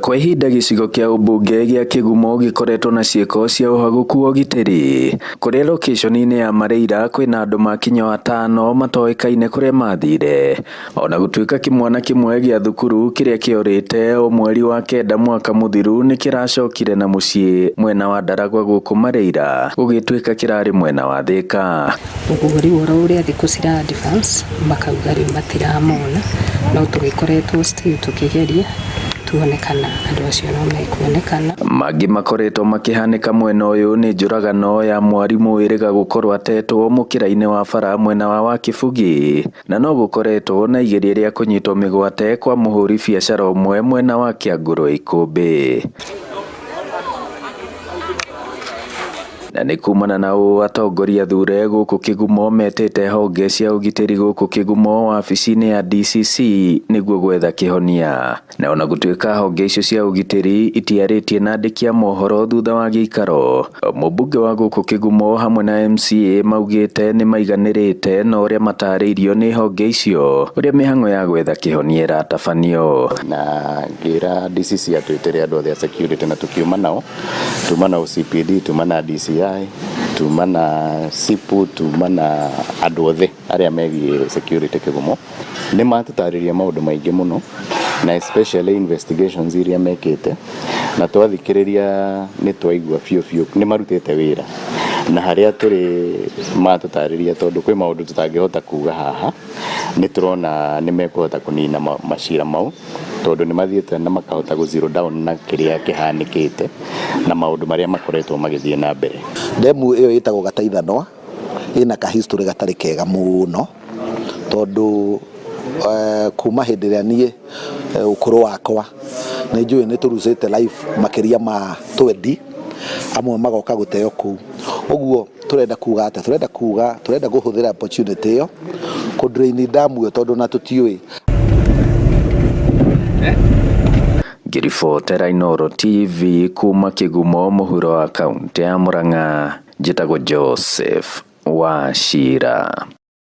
Kwa ihinda gicigo kia ubunge gia Kigumo gikoretwo na ciiko cia uhaguku wa ugitiri kuria location-ini ya Mareira kwina andu makinya 5 matoikaine kuria mathire, ona gutuika kimwana kimwe gia thukuru kiria kiorite o mweri wa kenda mwaka muthiru ni kiracokire na mucii mwena wa Ndaragwa guku Mareira gugituika kirari mwena wa Thika. Ubuguri wora uria thiku cira advance makauga riu matiramona no tugikoretwo still tukigeria tuonekana andu acio no mekuonekana. Mangi makoretwo makihanika mwena uyu ni njuragano ya mwarimu wiriga gukorwo atetwo mukira-ini wa bara mwena wa Kibugi, na no gukoretwo na igeria ria kunyitwo migwate kwa muhuri biacara umwe mwena wa Kianguru Ikumbi. Na ni kumana na atongoria thure guku Kigumo metete honge cia ugitiri guku Kigumo wabici-ini ya DCC niguo gwetha kihonia, na ona gutuika honge icio cia ugitiri itiaritie na andiki a mohoro thutha wa giikaro. Mubunge wa guku Kigumo hamwe na MCA maugite ni maiganirite na uria matariirio ni honge icio uria mihango ya gwetha kihonia iratabanio. Na ngira DCC atwitire andu othe security na tukiuma nao, tuma na CPD, tuma na DCI, tuma na SIPU, tuma na andu othe aria megie security Kigumo ni matutariria maundu maingi muno, na especially investigations iria mekite, na twathikiriria ni twaigua fiu ni marutite wira na haria turi matutariria tondu kwi maundu tutangihota kuga haha. Ni turona ni mekuhota kunina macira mau tondu ni mathiete na makahota go zero down na kiria kihanikite na maundu maria makoretwo magithie na mbere. Demu iyo itagwo Gataithanwa ina ka history gatari kega muno tondu kuma hindi ria nie ukuru wakwa ni njui ni turusite life makiria ma 20 amwe magoka guteo ku uguo turenda kuga ate turenda guhuthira opportunity iyo ku drain damu yo tondu na tutiui. Ngiribotera Inooro TV kuma Kigumo muhuro wa kaunti ya Murang'a, njitagwo Joseph Wachira.